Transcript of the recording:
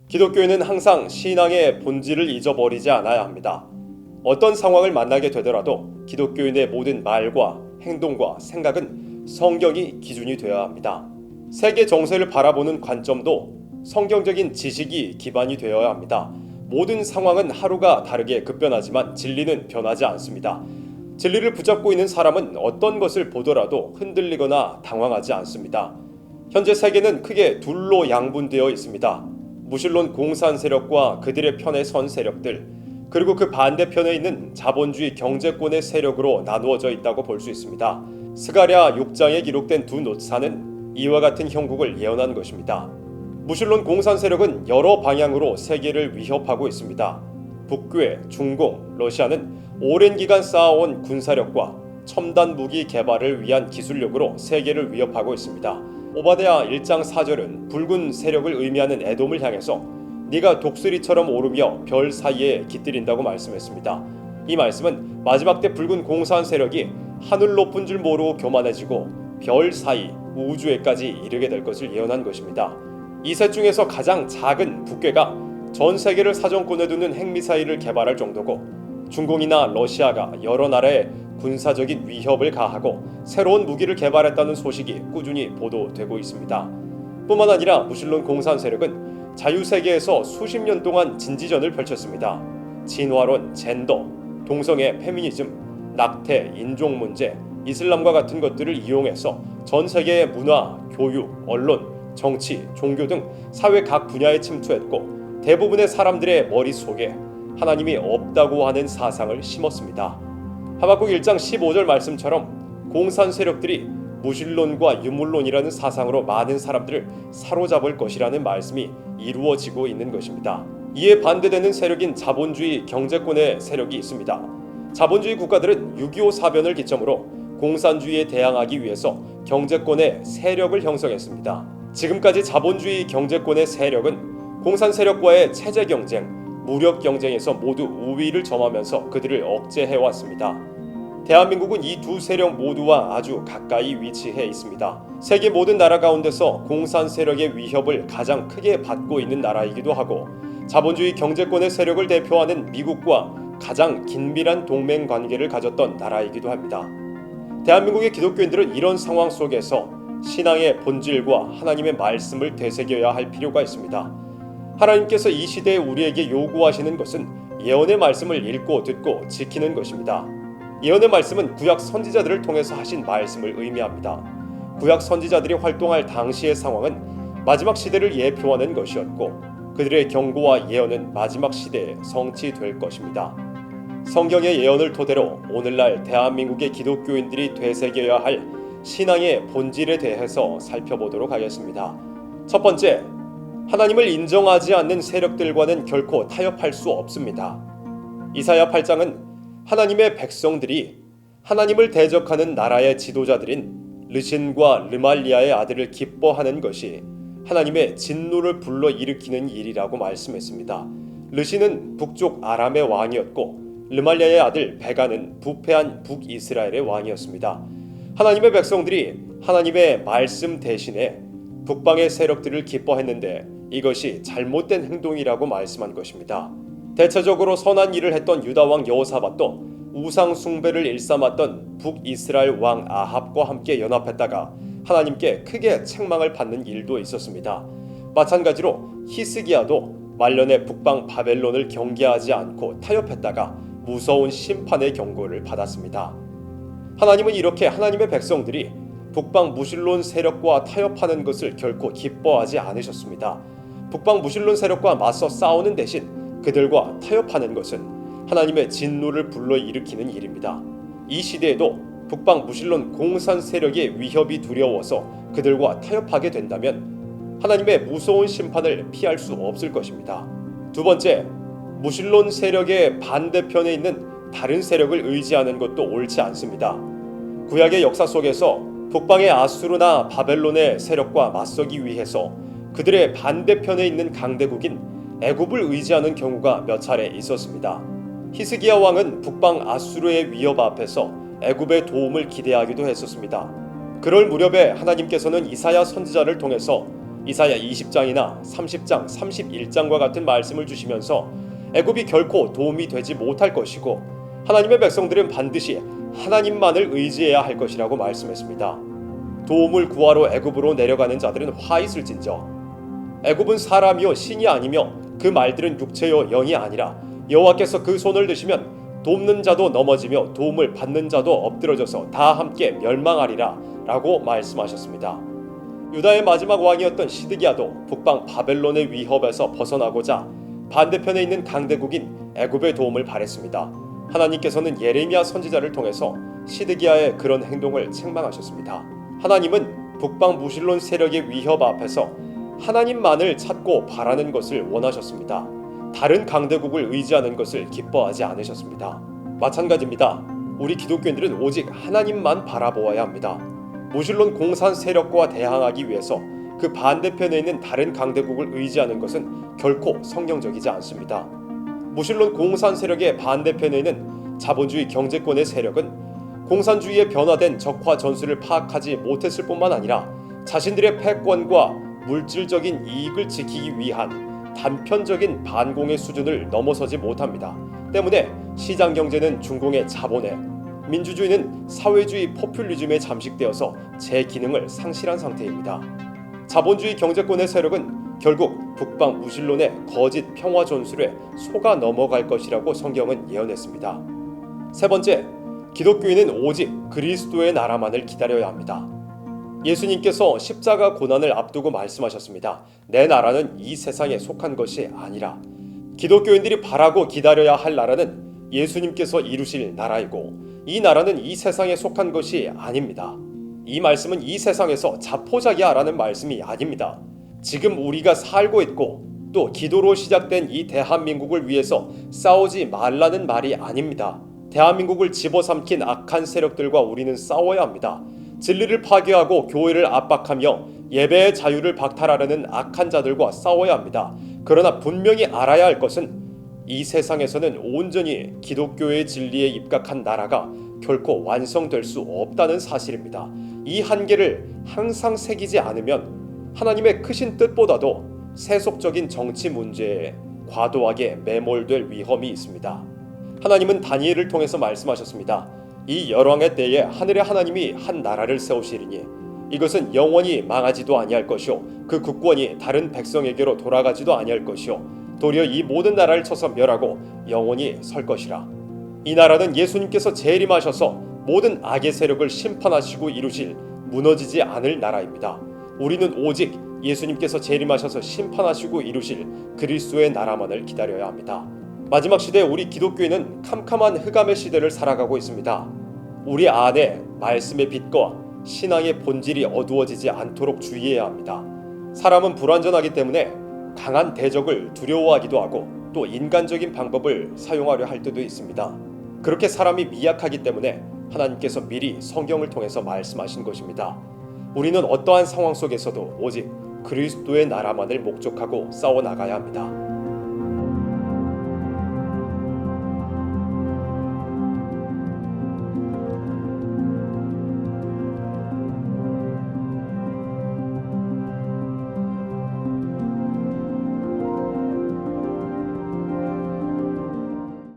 기독교인은 항상 신앙의 본질을 잊어버리지 않아야 합니다. 어떤 상황을 만나게 되더라도 기독교인의 모든 말과 행동과 생각은 성경이 기준이 되어야 합니다. 세계 정세를 바라보는 관점도 성경적인 지식이 기반이 되어야 합니다. 모든 상황은 하루가 다르게 급변하지만 진리는 변하지 않습니다. 진리를 붙잡고 있는 사람은 어떤 것을 보더라도 흔들리거나 당황하지 않습니다. 현재 세계는 크게 둘로 양분되어 있습니다. 무신론 공산 세력과 그들의 편에 선 세력들, 그리고 그 반대편에 있는 자본주의 경제권의 세력으로 나누어져 있다고 볼 수 있습니다. 스가랴 6장에 기록된 두 노사는 이와 같은 형국을 예언한 것입니다. 무신론 공산 세력은 여러 방향으로 세계를 위협하고 있습니다. 북괴, 중공, 러시아는 오랜 기간 쌓아온 군사력과 첨단 무기 개발을 위한 기술력으로 세계를 위협하고 있습니다. 오바댜 1장 4절은 붉은 세력을 의미하는 에돔을 향해서 네가 독수리처럼 오르며 별 사이에 깃들인다고 말씀했습니다. 이 말씀은 마지막 때 붉은 공산 세력이 하늘 높은 줄 모르고 교만해지고 별 사이 우주에까지 이르게 될 것을 예언한 것입니다. 이 셋 중에서 가장 작은 북괴가 전 세계를 사정권에 두는 핵미사일을 개발할 정도고, 중공이나 러시아가 여러 나라에 군사적인 위협을 가하고 새로운 무기를 개발했다는 소식이 꾸준히 보도되고 있습니다. 뿐만 아니라 무신론 공산 세력은 자유세계에서 수십 년 동안 진지전을 펼쳤습니다. 진화론, 젠더, 동성애, 페미니즘, 낙태, 인종 문제, 이슬람과 같은 것들을 이용해서 전 세계의 문화, 교육, 언론, 정치, 종교 등 사회 각 분야에 침투했고 대부분의 사람들의 머릿속에 하나님이 없다고 하는 사상을 심었습니다. 하박국 1장 15절 말씀처럼 공산 세력들이 무신론과 유물론이라는 사상으로 많은 사람들을 사로잡을 것이라는 말씀이 이루어지고 있는 것입니다. 이에 반대되는 세력인 자본주의 경제권의 세력이 있습니다. 자본주의 국가들은 6.25 사변을 기점으로 공산주의에 대항하기 위해서 경제권의 세력을 형성했습니다. 지금까지 자본주의 경제권의 세력은 공산 세력과의 체제 경쟁, 무력 경쟁에서 모두 우위를 점하면서 그들을 억제해왔습니다. 대한민국은 이 두 세력 모두와 아주 가까이 위치해 있습니다. 세계 모든 나라 가운데서 공산 세력의 위협을 가장 크게 받고 있는 나라이기도 하고, 자본주의 경제권의 세력을 대표하는 미국과 가장 긴밀한 동맹 관계를 가졌던 나라이기도 합니다. 대한민국의 기독교인들은 이런 상황 속에서 신앙의 본질과 하나님의 말씀을 되새겨야 할 필요가 있습니다. 하나님께서 이 시대에 우리에게 요구하시는 것은 예언의 말씀을 읽고 듣고 지키는 것입니다. 예언의 말씀은 구약 선지자들을 통해서 하신 말씀을 의미합니다. 구약 선지자들이 활동할 당시의 상황은 마지막 시대를 예표하는 것이었고, 그들의 경고와 예언은 마지막 시대에 성취될 것입니다. 성경의 예언을 토대로 오늘날 대한민국의 기독교인들이 되새겨야 할 신앙의 본질에 대해서 살펴보도록 하겠습니다. 첫 번째, 하나님을 인정하지 않는 세력들과는 결코 타협할 수 없습니다. 이사야 8장은 하나님의 백성들이 하나님을 대적하는 나라의 지도자들인 르신과 르말리아의 아들을 기뻐하는 것이 하나님의 진노를 불러일으키는 일이라고 말씀했습니다. 르신은 북쪽 아람의 왕이었고 르말리아의 아들 베가는 부패한 북이스라엘의 왕이었습니다. 하나님의 백성들이 하나님의 말씀 대신에 북방의 세력들을 기뻐했는데 이것이 잘못된 행동이라고 말씀한 것입니다. 대체적으로 선한 일을 했던 유다왕 여호사밧도 우상 숭배를 일삼았던 북이스라엘 왕 아합과 함께 연합했다가 하나님께 크게 책망을 받는 일도 있었습니다. 마찬가지로 히스기야도 말년에 북방 바벨론을 경계하지 않고 타협했다가 무서운 심판의 경고를 받았습니다. 하나님은 이렇게 하나님의 백성들이 북방 무신론 세력과 타협하는 것을 결코 기뻐하지 않으셨습니다. 북방 무신론 세력과 맞서 싸우는 대신 그들과 타협하는 것은 하나님의 진노를 불러일으키는 일입니다. 이 시대에도 북방 무신론 공산 세력의 위협이 두려워서 그들과 타협하게 된다면 하나님의 무서운 심판을 피할 수 없을 것입니다. 두 번째, 무신론 세력의 반대편에 있는 다른 세력을 의지하는 것도 옳지 않습니다. 구약의 역사 속에서 북방의 아수르나 바벨론의 세력과 맞서기 위해서 그들의 반대편에 있는 강대국인 애굽을 의지하는 경우가 몇 차례 있었습니다. 히스기야 왕은 북방 아수르의 위협 앞에서 애굽의 도움을 기대하기도 했었습니다. 그럴 무렵에 하나님께서는 이사야 선지자를 통해서 이사야 20장이나 30장, 31장과 같은 말씀을 주시면서 애굽이 결코 도움이 되지 못할 것이고 하나님의 백성들은 반드시 하나님만을 의지해야 할 것이라고 말씀했습니다. 도움을 구하러 애굽으로 내려가는 자들은 화 있을진저. 애굽은 사람이요 신이 아니며 그 말들은 육체요 영이 아니라 여호와께서 그 손을 드시면 돕는 자도 넘어지며 도움을 받는 자도 엎드러져서 다 함께 멸망하리라 라고 말씀하셨습니다. 유다의 마지막 왕이었던 시드기야도 북방 바벨론의 위협에서 벗어나고자 반대편에 있는 강대국인 애굽의 도움을 바랬습니다. 하나님께서는 예레미야 선지자를 통해서 시드기야의 그런 행동을 책망하셨습니다. 하나님은 북방 무실론 세력의 위협 앞에서 하나님만을 찾고 바라는 것을 원하셨습니다. 다른 강대국을 의지하는 것을 기뻐하지 않으셨습니다. 마찬가지입니다. 우리 기독교인들은 오직 하나님만 바라보아야 합니다. 무실론 공산 세력과 대항하기 위해서 그 반대편에 있는 다른 강대국을 의지하는 것은 결코 성경적이지 않습니다. 무실론 공산 세력의 반대편에 있는 자본주의 경제권의 세력은 공산주의에 변화된 적화 전술을 파악하지 못했을 뿐만 아니라 자신들의 패권과 물질적인 이익을 지키기 위한 단편적인 반공의 수준을 넘어서지 못합니다. 때문에 시장 경제는 중공의 자본에, 민주주의는 사회주의 포퓰리즘에 잠식되어서 제 기능을 상실한 상태입니다. 자본주의 경제권의 세력은 결국 북방 무실론의 거짓 평화 전술에 속아 넘어갈 것이라고 성경은 예언했습니다. 세 번째, 기독교인은 오직 그리스도의 나라만을 기다려야 합니다. 예수님께서 십자가 고난을 앞두고 말씀하셨습니다. 내 나라는 이 세상에 속한 것이 아니라. 기독교인들이 바라고 기다려야 할 나라는 예수님께서 이루실 나라이고 이 나라는 이 세상에 속한 것이 아닙니다. 이 말씀은 이 세상에서 자포자기하라는 말씀이 아닙니다. 지금 우리가 살고 있고 또 기도로 시작된 이 대한민국을 위해서 싸우지 말라는 말이 아닙니다. 대한민국을 집어삼킨 악한 세력들과 우리는 싸워야 합니다. 진리를 파괴하고 교회를 압박하며 예배의 자유를 박탈하려는 악한 자들과 싸워야 합니다. 그러나 분명히 알아야 할 것은 이 세상에서는 온전히 기독교의 진리에 입각한 나라가 결코 완성될 수 없다는 사실입니다. 이 한계를 항상 새기지 않으면 하나님의 크신 뜻보다도 세속적인 정치 문제에 과도하게 매몰될 위험이 있습니다. 하나님은 다니엘을 통해서 말씀하셨습니다. 이 열왕의 때에 하늘의 하나님이 한 나라를 세우시리니 이것은 영원히 망하지도 아니할 것이요 그 국권이 다른 백성에게로 돌아가지도 아니할 것이요 도리어 이 모든 나라를 쳐서 멸하고 영원히 설 것이라. 이 나라는 예수님께서 재림하셔서 모든 악의 세력을 심판하시고 이루실 무너지지 않을 나라입니다. 우리는 오직 예수님께서 재림하셔서 심판하시고 이루실 그리스도의 나라만을 기다려야 합니다. 마지막 시대에 우리 기독교인은 캄캄한 흑암의 시대를 살아가고 있습니다. 우리 안에 말씀의 빛과 신앙의 본질이 어두워지지 않도록 주의해야 합니다. 사람은 불완전하기 때문에 강한 대적을 두려워하기도 하고 또 인간적인 방법을 사용하려 할 때도 있습니다. 그렇게 사람이 미약하기 때문에 하나님께서 미리 성경을 통해서 말씀하신 것입니다. 우리는 어떠한 상황 속에서도 오직 그리스도의 나라만을 목적하고 싸워나가야 합니다.